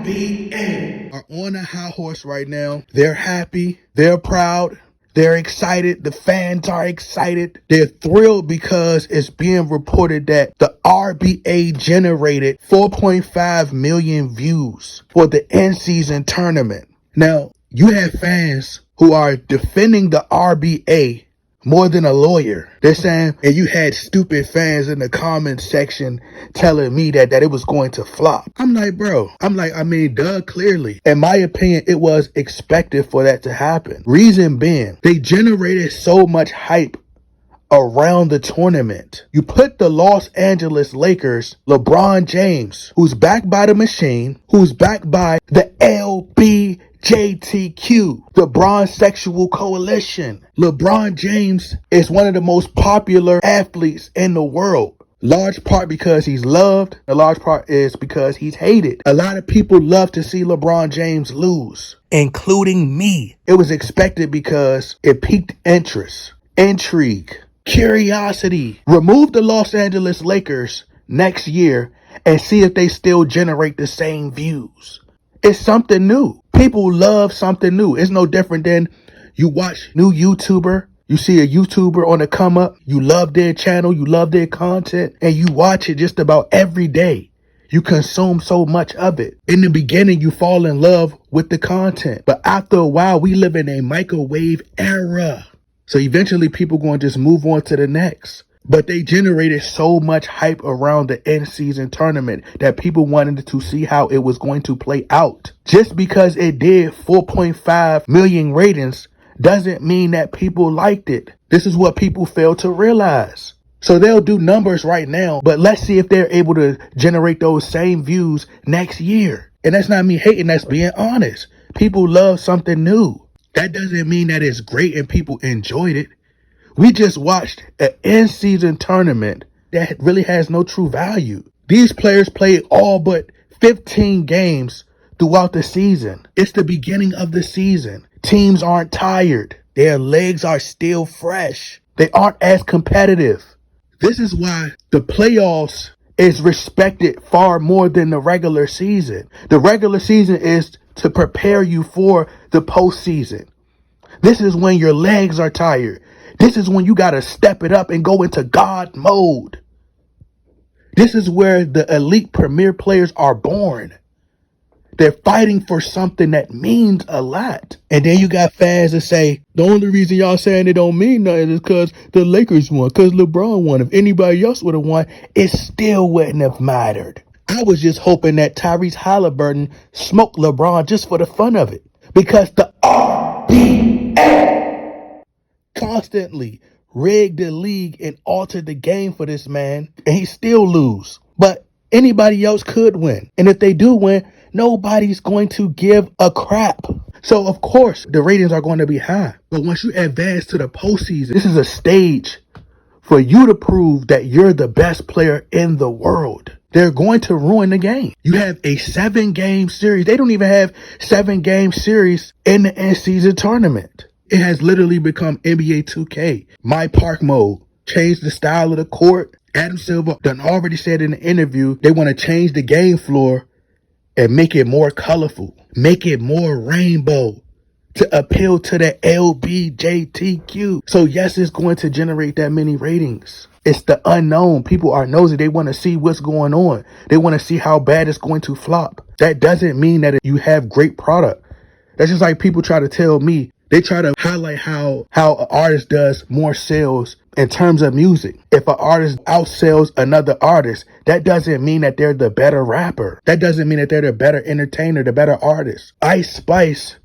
NBA are on a high horse right now. They're happy. They're proud. They're excited. The fans are excited. They're thrilled because it's being reported that the RBA generated 4.5 million views for the in-season tournament. Now, you have fans who are defending the RBA more than a lawyer. They're saying, and you had stupid fans in the comment section telling me that it was going to flop. I'm like, bro, duh, clearly. In my opinion, it was expected for that to happen. Reason being, they generated so much hype around the tournament. You put the Los Angeles Lakers, LeBron James, who's backed by the machine, who's backed by the LBJTQ, the Bronze Sexual Coalition. LeBron James is one of the most popular athletes in the world. Large part because he's loved, a large part is because he's hated. A lot of people love to see LeBron James lose, including me. It was expected because it piqued interest, intrigue, curiosity. Remove the Los Angeles Lakers next year and see if they still generate the same views. It's something new. People love something new. It's no different than you watch new YouTuber. You see a YouTuber on the come up. You love their channel. You love their content. And you watch it just about every day. You consume so much of it. In the beginning, you fall in love with the content. But after a while, we live in a microwave era. So eventually people going to just move on to the next. But they generated so much hype around the in-season tournament that people wanted to see how it was going to play out. Just because it did 4.5 million ratings doesn't mean that people liked it. This is what people fail to realize. So they'll do numbers right now, but let's see if they're able to generate those same views next year. And that's not me hating, that's being honest. People love something new. That doesn't mean that it's great and people enjoyed it. We just watched an in-season tournament that really has no true value. These players played all but 15 games throughout the season. It's the beginning of the season. Teams aren't tired. Their legs are still fresh. They aren't as competitive. This is why the playoffs is respected far more than the regular season. The regular season is to prepare you for the postseason. This is when your legs are tired. This is when you got to step it up and go into God mode. This is where the elite premier players are born. They're fighting for something that means a lot. And then you got fans that say, the only reason y'all saying it don't mean nothing is because the Lakers won, because LeBron won. If anybody else would have won, it still wouldn't have mattered. I was just hoping that Tyrese Halliburton smoked LeBron just for the fun of it. Because the RBA constantly rigged the league and altered the game for this man, and he still lose. But anybody else could win. And if they do win, nobody's going to give a crap. So, of course, the ratings are going to be high. But once you advance to the postseason, this is a stage for you to prove that you're the best player in the world. They're going to ruin the game. You have a 7-game series. They don't even have 7-game series in the in-season tournament. It has literally become NBA 2K. My Park mode. Change the style of the court. Adam Silver done already said in the interview they want to change the game floor and make it more colorful, make it more rainbow to appeal to the LBJTQ. So yes, it's going to generate that many ratings. It's the unknown. People are nosy. They want to see what's going on. They want to see how bad it's going to flop. That doesn't mean that you have great product. That's just like people try to tell me. They try to highlight how an artist does more sales in terms of music. If an artist outsells another artist, that doesn't mean that they're the better rapper. That doesn't mean that they're the better entertainer, the better artist. Ice Spice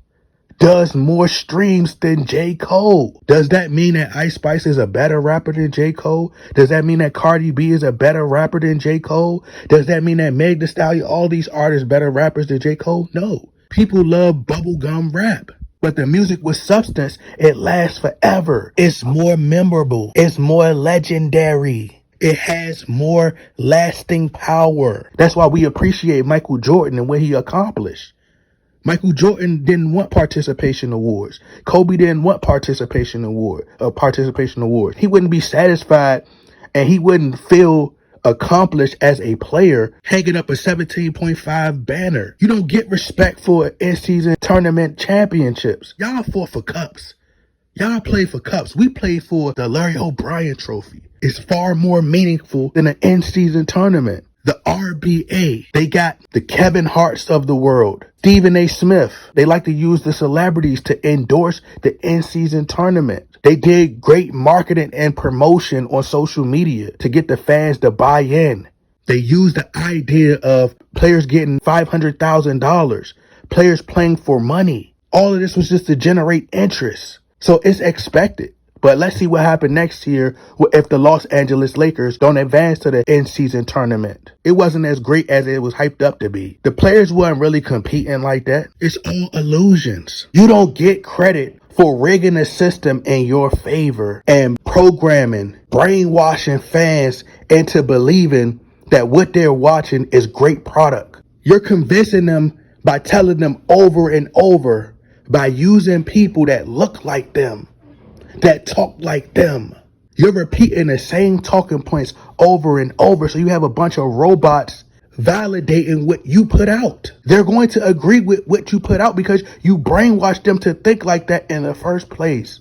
does more streams than J. Cole. Does that mean that Ice Spice is a better rapper than J. Cole? Does that mean that Cardi B is a better rapper than J. Cole? Does that mean that Meg Thee Stallion, all these artists better rappers than J. Cole? No. People love bubblegum rap. But the music with substance, it lasts forever. It's more memorable. It's more legendary. It has more lasting power. That's why we appreciate Michael Jordan and what he accomplished. Michael Jordan didn't want participation awards. Kobe didn't want participation awards. He wouldn't be satisfied and he wouldn't feel accomplish as a player hanging up a 17.5 banner. You don't get respect for in-season tournament championships. Y'all fought for cups. Y'all play for cups. We play for the Larry O'Brien trophy. It's far more meaningful than an in-season tournament. The RBA, they got the Kevin Harts of the world, Stephen A. Smith. They like to use the celebrities to endorse the in-season tournament. They did great marketing and promotion on social media to get the fans to buy in. They used the idea of players getting $500,000, players playing for money. All of this was just to generate interest. So it's expected. But let's see what happens next year if the Los Angeles Lakers don't advance to the in-season tournament. It wasn't as great as it was hyped up to be. The players weren't really competing like that. It's all illusions. You don't get credit for rigging the system in your favor and programming, brainwashing fans into believing that what they're watching is great product. You're convincing them by telling them over and over, by using people that look like them, that talk like them. You're repeating the same talking points over and over, so you have a bunch of robots validating what you put out. They're going to agree with what you put out because you brainwashed them to think like that in the first place.